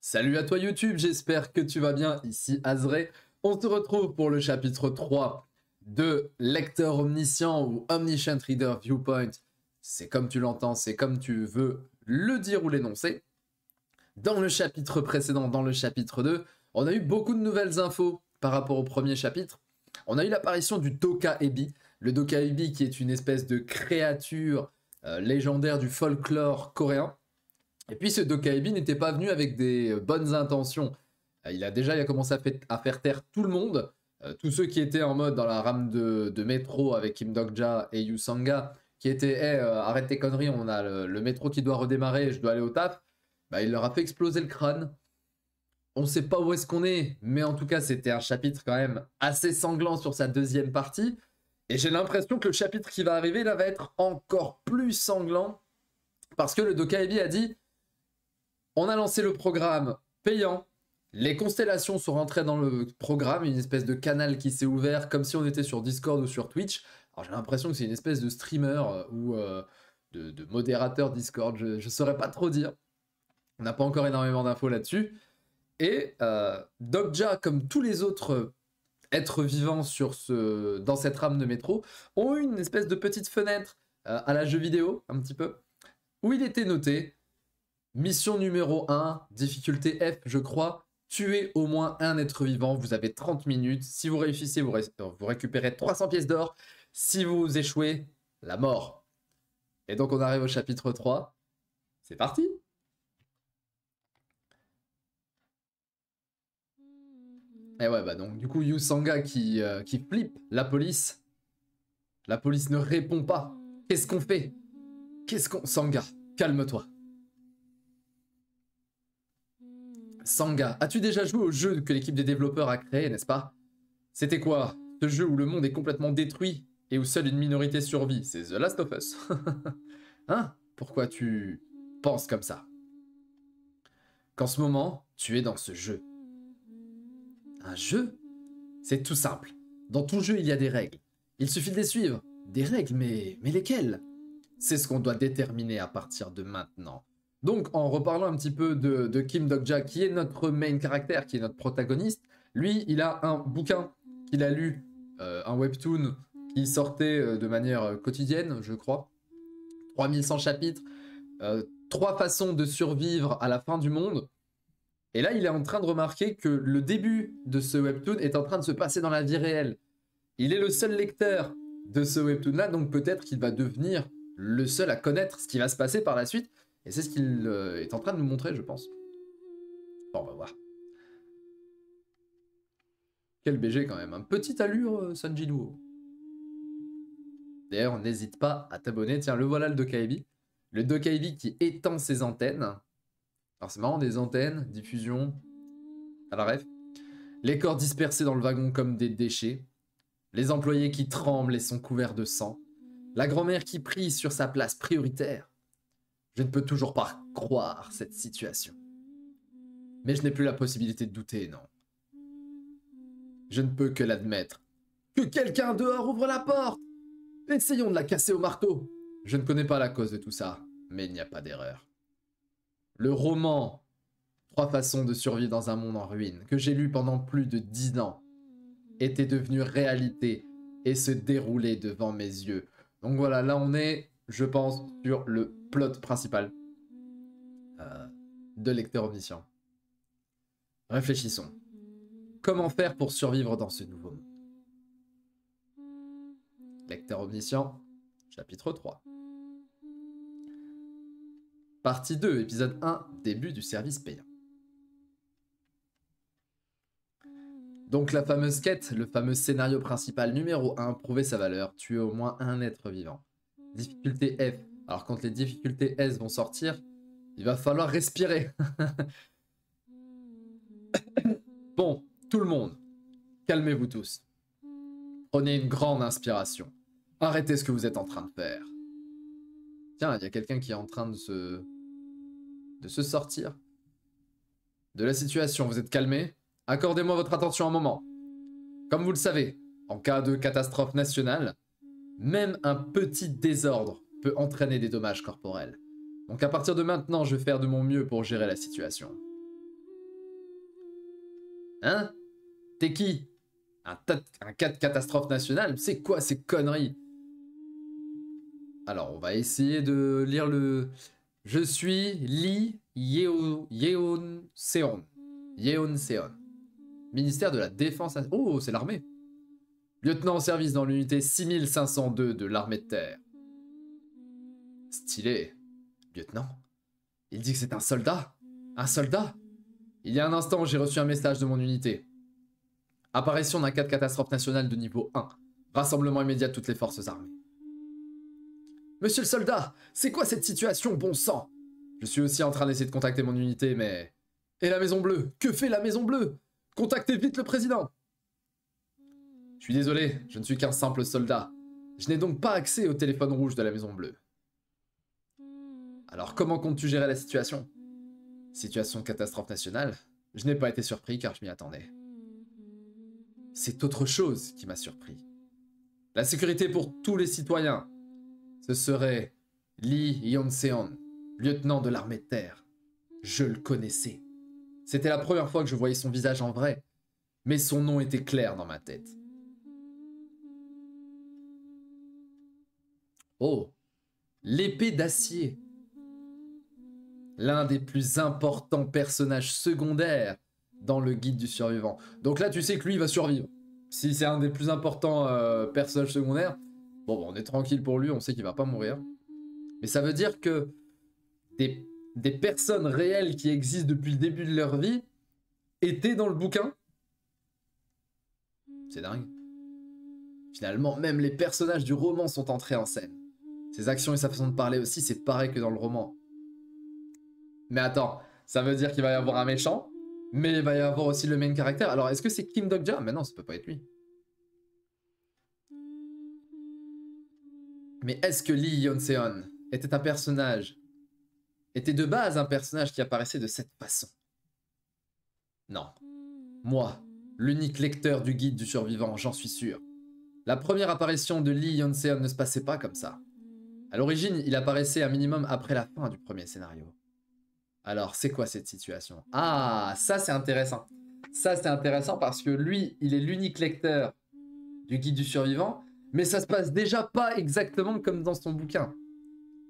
Salut à toi YouTube, j'espère que tu vas bien, ici Azray. On se retrouve pour le chapitre 3 de Lecteur Omniscient ou Omniscient Reader Viewpoint. C'est comme tu l'entends, c'est comme tu veux le dire ou l'énoncer. Dans le chapitre précédent, dans le chapitre 2, on a eu beaucoup de nouvelles infos par rapport au premier chapitre. On a eu l'apparition du Doka-Ebi. Le Doka-Ebi qui est une espèce de créature légendaire du folklore coréen. Et puis ce Doka-Ebi n'était pas venu avec des bonnes intentions. Il a commencé à faire taire tout le monde. Tous ceux qui étaient en mode dans la rame de métro avec Kim Dok-ja et Yu Sang-ga, qui étaient hey, arrête tes conneries, on a le métro qui doit redémarrer, je dois aller au taf. Bah, il leur a fait exploser le crâne. On sait pas où est-ce qu'on est, mais en tout cas c'était un chapitre quand même assez sanglant sur sa deuxième partie. Et j'ai l'impression que le chapitre qui va arriver là va être encore plus sanglant. Parce que le Doka-Ebi a dit: on a lancé le programme payant, les constellations sont rentrées dans le programme, une espèce de canal qui s'est ouvert comme si on était sur Discord ou sur Twitch. Alors j'ai l'impression que c'est une espèce de streamer ou de modérateur Discord, je saurais pas trop dire. On n'a pas encore énormément d'infos là-dessus. Et Dok-ja, comme tous les autres êtres vivants dans cette rame de métro, ont eu une espèce de petite fenêtre à la jeu vidéo, un petit peu, où il était noté: mission numéro 1, difficulté F, je crois, tuer au moins un être vivant, vous avez 30 minutes. Si vous réussissez, vous récupérez 300 pièces d'or. Si vous échouez, la mort. Et donc on arrive au chapitre 3. C'est parti. Et ouais, bah donc du coup, Yu Sang-ga qui flippe la police. La police ne répond pas. Qu'est-ce qu'on fait? Sang-ga, calme-toi. Sang-ga, as-tu déjà joué au jeu que l'équipe des développeurs a créé, n'est-ce pas? C'était quoi? Ce jeu où le monde est complètement détruit et où seule une minorité survit. C'est The Last of Us. Hein? Pourquoi tu penses comme ça? Qu'en ce moment, tu es dans ce jeu. Un jeu? C'est tout simple. Dans tout jeu, il y a des règles. Il suffit de les suivre. Des règles, mais lesquelles? C'est ce qu'on doit déterminer à partir de maintenant. Donc, en reparlant un petit peu de Kim Dok-ja, qui est notre main caractère, qui est notre protagoniste, lui, il a un bouquin qu'il a lu, un webtoon qui sortait de manière quotidienne, je crois. 3100 chapitres, 3 façons de survivre à la fin du monde. Et là, il est en train de remarquer que le début de ce webtoon est en train de se passer dans la vie réelle. Il est le seul lecteur de ce webtoon-là, donc peut-être qu'il va devenir le seul à connaître ce qui va se passer par la suite. Et c'est ce qu'il est en train de nous montrer, je pense. Bon, on va voir. Quel BG quand même. Un petite allure, Sanjinuo. D'ailleurs, n'hésite pas à t'abonner. Tiens, le voilà, le Doka-Ebi. Le Doka-Ebi qui étend ses antennes. Alors c'est marrant, des antennes, diffusion. À la ref. Les corps dispersés dans le wagon comme des déchets. Les employés qui tremblent et sont couverts de sang. La grand-mère qui prie sur sa place prioritaire. Je ne peux toujours pas croire cette situation. Mais je n'ai plus la possibilité de douter, non. Je ne peux que l'admettre. Que quelqu'un dehors ouvre la porte! Essayons de la casser au marteau. Je ne connais pas la cause de tout ça, mais il n'y a pas d'erreur. Le roman 3 façons de survivre dans un monde en ruine, que j'ai lu pendant plus de 10 ans, était devenu réalité et se déroulait devant mes yeux. Donc voilà, là on est, je pense, sur le plot principal de Lecteur Omniscient. Réfléchissons. Comment faire pour survivre dans ce nouveau monde? Lecteur Omniscient, chapitre 3. Partie 2, épisode 1, début du service payant. Donc la fameuse quête, le fameux scénario principal numéro 1, prouver sa valeur, tuer au moins un être vivant. Difficulté F. Alors quand les difficultés S vont sortir, il va falloir respirer. Bon, tout le monde, calmez-vous tous. Prenez une grande inspiration. Arrêtez ce que vous êtes en train de faire. Tiens, il y a quelqu'un qui est en train de se sortir de la situation. Vous êtes calmé? Accordez-moi votre attention un moment. Comme vous le savez, en cas de catastrophe nationale, même un petit désordre peut entraîner des dommages corporels. Donc à partir de maintenant, je vais faire de mon mieux pour gérer la situation. Hein? T'es qui? Un cas de catastrophe nationale? C'est quoi ces conneries? Alors, on va essayer de lire le... Je suis Lee Yeon-seon. Yeon-seon. Ministère de la Défense... Oh, c'est l'armée. Lieutenant en service dans l'unité 6502 de l'armée de terre. Stylé. Lieutenant? Il dit que c'est un soldat? Un soldat? Il y a un instant, j'ai reçu un message de mon unité. Apparition d'un cas de catastrophe nationale de niveau 1. Rassemblement immédiat de toutes les forces armées. Monsieur le soldat, c'est quoi cette situation, bon sang? Je suis aussi en train d'essayer de contacter mon unité, mais... Et la Maison Bleue? Que fait la Maison Bleue? Contactez vite le président! Je suis désolé, je ne suis qu'un simple soldat. Je n'ai donc pas accès au téléphone rouge de la Maison Bleue. Alors comment comptes-tu gérer la situation? Situation catastrophe nationale? Je n'ai pas été surpris car je m'y attendais. C'est autre chose qui m'a surpris. La sécurité pour tous les citoyens. Ce serait Lee Yeon-seon, lieutenant de l'armée de terre. Je le connaissais. C'était la première fois que je voyais son visage en vrai, mais son nom était clair dans ma tête. Oh, l'épée d'acier. L'un des plus importants personnages secondaires dans le guide du survivant. Donc là, tu sais que lui, il va survivre. Si c'est un des plus importants personnages secondaires, bon, on est tranquille pour lui, on sait qu'il va pas mourir. Mais ça veut dire que des personnes réelles qui existent depuis le début de leur vie étaient dans le bouquin. C'est dingue. Finalement, même les personnages du roman sont entrés en scène. Ses actions et sa façon de parler aussi, c'est pareil que dans le roman. Mais attends, ça veut dire qu'il va y avoir un méchant, mais il va y avoir aussi le main caractère. Alors, est-ce que c'est Kim Dok-ja? Mais non, ça peut pas être lui. Mais est-ce que Lee Yeon-seon était un personnage, était de base un personnage qui apparaissait de cette façon? Non. Moi, l'unique lecteur du guide du survivant, j'en suis sûr. La première apparition de Lee Yeon-seon ne se passait pas comme ça. À l'origine, il apparaissait un minimum après la fin du premier scénario. Alors, c'est quoi cette situation? Ah, ça c'est intéressant. Ça c'est intéressant parce que lui, il est l'unique lecteur du guide du survivant, mais ça se passe déjà pas exactement comme dans son bouquin.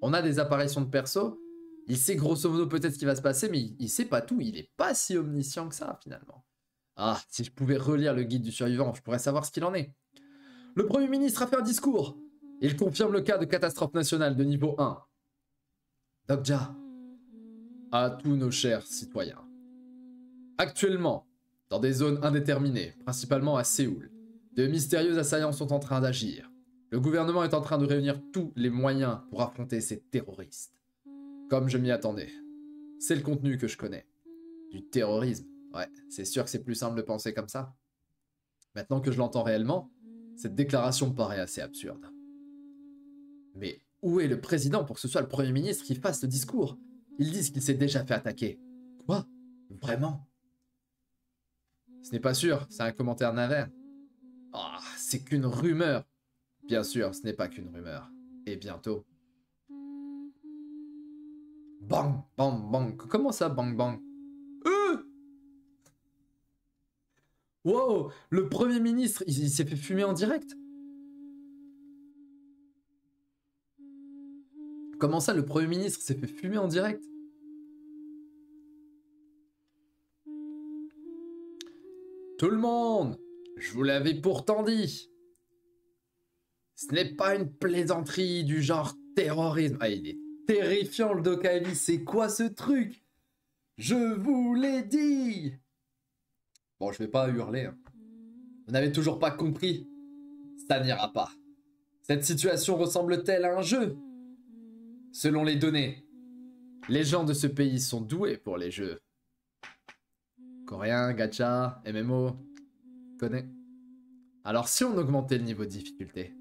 On a des apparitions de perso, il sait grosso modo peut-être ce qui va se passer, mais il sait pas tout, il est pas si omniscient que ça finalement. Ah, si je pouvais relire le guide du survivant, je pourrais savoir ce qu'il en est. Le Premier ministre a fait un discours. Il confirme le cas de catastrophe nationale de niveau 1. Dok-ja. À tous nos chers citoyens. Actuellement, dans des zones indéterminées, principalement à Séoul, de mystérieux assaillants sont en train d'agir. Le gouvernement est en train de réunir tous les moyens pour affronter ces terroristes. Comme je m'y attendais. C'est le contenu que je connais. Du terrorisme. Ouais, c'est sûr que c'est plus simple de penser comme ça. Maintenant que je l'entends réellement, cette déclaration me paraît assez absurde. Mais où est le président pour que ce soit le Premier ministre qui fasse le discours? Ils disent qu'il s'est déjà fait attaquer. Quoi? Vraiment? Ce n'est pas sûr, c'est un commentaire navet. Ah, c'est qu'une rumeur. Bien sûr, ce n'est pas qu'une rumeur. Et bientôt. Bang, bang, bang. Comment ça, bang, bang? Wow, le Premier ministre, il s'est fait fumer en direct. Comment ça, le Premier ministre s'est fait fumer en direct? Tout le monde, je vous l'avais pourtant dit. Ce n'est pas une plaisanterie du genre terrorisme. Ah, il est terrifiant le Dokaeli, c'est quoi ce truc? Je vous l'ai dit. Bon, je vais pas hurler. Hein. Vous n'avez toujours pas compris? Ça n'ira pas. Cette situation ressemble-t-elle à un jeu? Selon les données, les gens de ce pays sont doués pour les jeux. Coréen, gacha, MMO, connais. Alors si on augmentait le niveau de difficulté?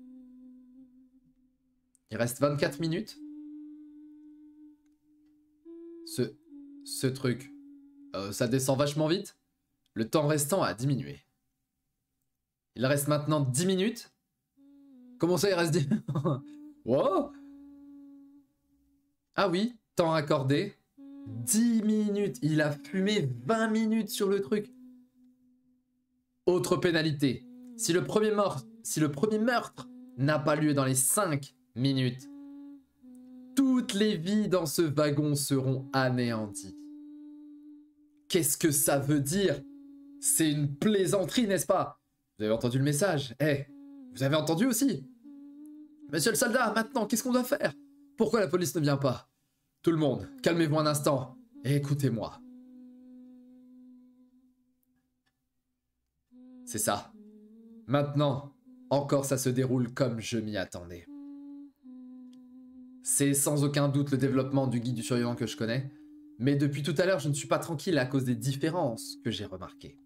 Il reste 24 minutes. Ce truc, ça descend vachement vite. Le temps restant a diminué. Il reste maintenant 10 minutes. Comment ça il reste 10 Wow. Ah oui, temps accordé. 10 minutes. Il a fumé 20 minutes sur le truc. Autre pénalité. Si le premier meurtre n'a pas lieu dans les 5 minutes, toutes les vies dans ce wagon seront anéanties. Qu'est-ce que ça veut dire? C'est une plaisanterie, n'est-ce pas? Vous avez entendu le message? Vous avez entendu aussi? Monsieur le soldat, maintenant, qu'est-ce qu'on doit faire? Pourquoi la police ne vient pas? Tout le monde, calmez-vous un instant et écoutez-moi. C'est ça. Maintenant, encore ça se déroule comme je m'y attendais. C'est sans aucun doute le développement du guide du survivant que je connais, mais depuis tout à l'heure, je ne suis pas tranquille à cause des différences que j'ai remarquées.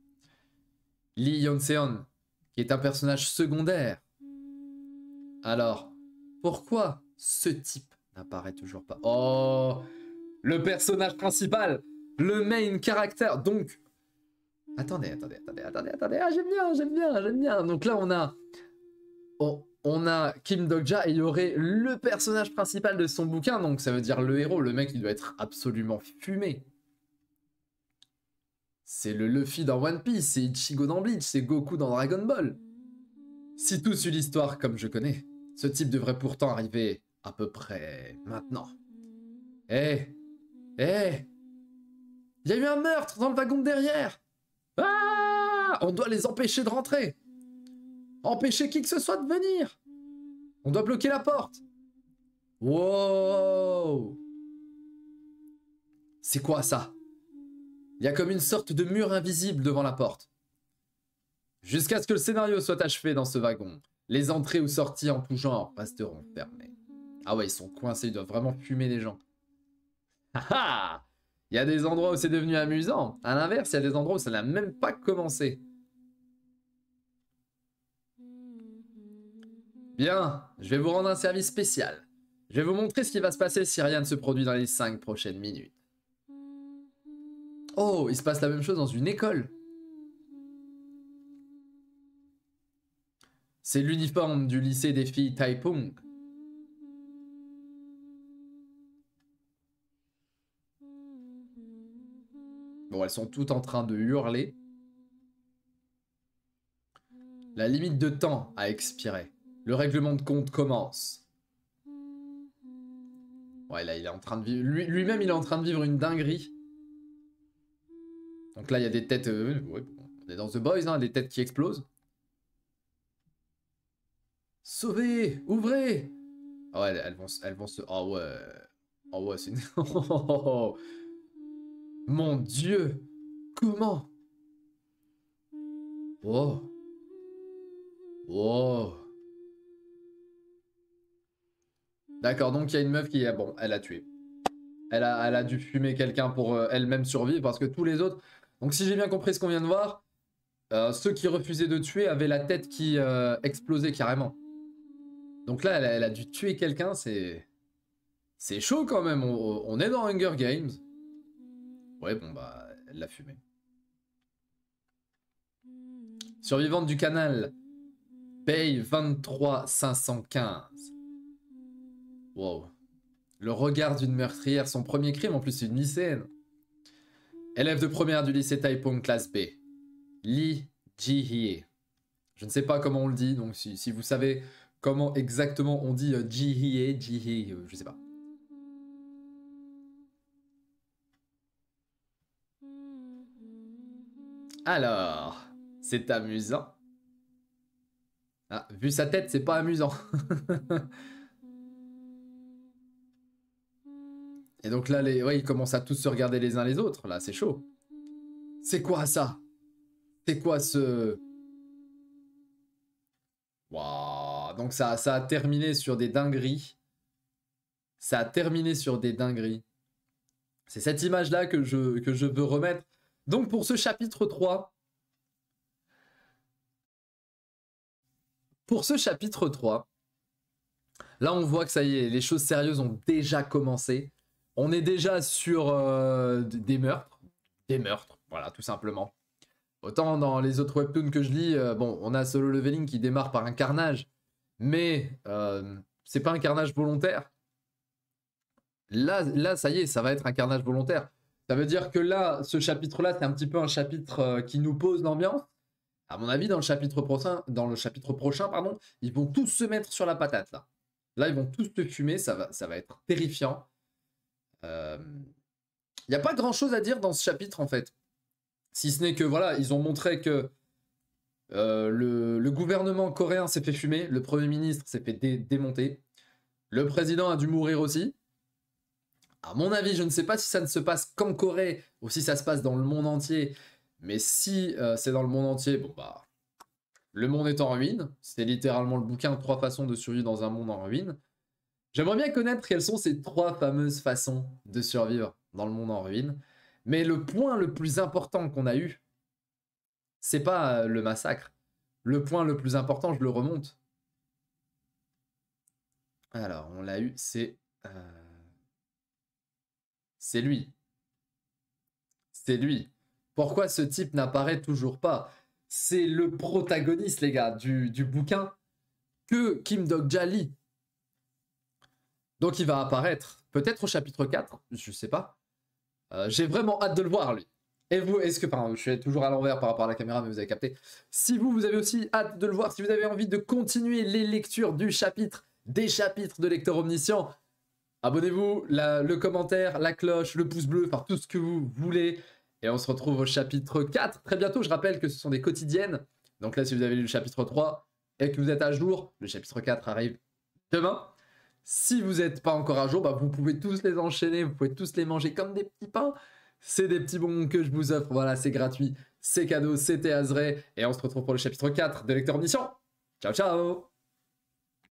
Lee Yeon-seon, qui est un personnage secondaire. Alors, pourquoi ce type n'apparaît toujours pas? Oh, le personnage principal, le main character. Donc, attendez. Ah, j'aime bien. Donc là, on a Kim Dok-ja et il y aurait le personnage principal de son bouquin. Donc ça veut dire le héros. Le mec, il doit être absolument fumé. C'est le Luffy dans One Piece, c'est Ichigo dans Bleach, c'est Goku dans Dragon Ball. Si tout suit l'histoire comme je connais, ce type devrait pourtant arriver à peu près maintenant. Il y a eu un meurtre dans le wagon de derrière. Ah, on doit les empêcher de rentrer. Empêcher qui que ce soit de venir. On doit bloquer la porte. Wow. C'est quoi ça? Il y a comme une sorte de mur invisible devant la porte. Jusqu'à ce que le scénario soit achevé dans ce wagon, les entrées ou sorties en tout genre resteront fermées. Ah ouais, ils sont coincés, ils doivent vraiment fumer les gens. Haha! Il y a des endroits où c'est devenu amusant. À l'inverse, il y a des endroits où ça n'a même pas commencé. Bien, je vais vous rendre un service spécial. Je vais vous montrer ce qui va se passer si rien ne se produit dans les 5 prochaines minutes. Oh, il se passe la même chose dans une école. C'est l'uniforme du lycée des filles Taipung. Bon, elles sont toutes en train de hurler. La limite de temps a expiré. Le règlement de compte commence. Ouais, là, il est en train de vivre... Lui-même, il est en train de vivre une dinguerie. Donc là, il y a des têtes... ouais, on est dans The Boys, hein, des têtes qui explosent. Sauvez! Ouvrez! Oh, ouais, elles vont se... Oh ouais... Oh ouais, c'est... Mon Dieu! Comment? Oh! Oh! D'accord, donc il y a une meuf qui... Bon, elle a tué. Elle a dû fumer quelqu'un pour elle-même survivre, parce que tous les autres... Donc si j'ai bien compris ce qu'on vient de voir, ceux qui refusaient de tuer avaient la tête qui explosait carrément. Donc là, elle a dû tuer quelqu'un, c'est chaud quand même, on est dans Hunger Games. Ouais, bon bah, elle l'a fumé. Survivante du canal, paye 23 515. Wow. Le regard d'une meurtrière, son premier crime, en plus c'est une lycéenne. Élève de première du lycée Taipong, classe B. Lee Ji-hye. Je ne sais pas comment on le dit, donc si vous savez comment exactement on dit Ji-hye, je sais pas. Alors, c'est amusant. Ah, vu sa tête, c'est pas amusant. Et donc là, ouais, ils commencent à tous se regarder les uns les autres. Là, c'est chaud. C'est quoi ça? C'est quoi ce... Waouh. Donc ça a terminé sur des dingueries. Ça a terminé sur des dingueries. C'est cette image-là que je veux remettre. Donc pour ce chapitre 3... Pour ce chapitre 3... Là, on voit que ça y est, les choses sérieuses ont déjà commencé. On est déjà sur des meurtres. Des meurtres, voilà, tout simplement. Autant dans les autres webtoons que je lis, bon, on a Solo Leveling qui démarre par un carnage, mais c'est pas un carnage volontaire. Là, ça y est, ça va être un carnage volontaire. Ça veut dire que là, ce chapitre-là, c'est un petit peu un chapitre qui nous pose l'ambiance, À mon avis, dans le chapitre prochain, pardon, ils vont tous se mettre sur la patate, là. Là, ils vont tous te fumer, ça va être terrifiant. Il n'y a pas grand-chose à dire dans ce chapitre, en fait. Si ce n'est que, voilà, ils ont montré que le gouvernement coréen s'est fait fumer, le premier ministre s'est fait démonter, le président a dû mourir aussi. À mon avis, je ne sais pas si ça ne se passe qu'en Corée ou si ça se passe dans le monde entier, mais si c'est dans le monde entier, bon bah, le monde est en ruine. C'est littéralement le bouquin 3 façons de survivre dans un monde en ruine. J'aimerais bien connaître quelles sont ces 3 fameuses façons de survivre dans le monde en ruine. Mais le point le plus important qu'on a eu, c'est pas le massacre. Le point le plus important, je le remonte. Alors, on l'a eu, c'est lui. C'est lui. Pourquoi ce type n'apparaît toujours pas? C'est le protagoniste, les gars, du bouquin que Kim Dok-ja lit. Donc il va apparaître, peut-être au chapitre 4, je sais pas. J'ai vraiment hâte de le voir, lui. Et vous, est-ce que... Enfin, je suis toujours à l'envers par rapport à la caméra, mais vous avez capté. Si vous avez aussi hâte de le voir, si vous avez envie de continuer les lectures des chapitres de Lecteur Omniscient, abonnez-vous, le commentaire, la cloche, le pouce bleu, enfin tout ce que vous voulez. Et on se retrouve au chapitre 4 très bientôt. Je rappelle que ce sont des quotidiennes. Donc là, si vous avez lu le chapitre 3 et que vous êtes à jour, le chapitre 4 arrive demain. Si vous n'êtes pas encore à jour, bah vous pouvez tous les enchaîner, vous pouvez tous les manger comme des petits pains. C'est des petits bonbons que je vous offre. Voilà, c'est gratuit, c'est cadeau, c'était Azray. Et on se retrouve pour le chapitre 4 de Lecteur Omniscient. Ciao, ciao!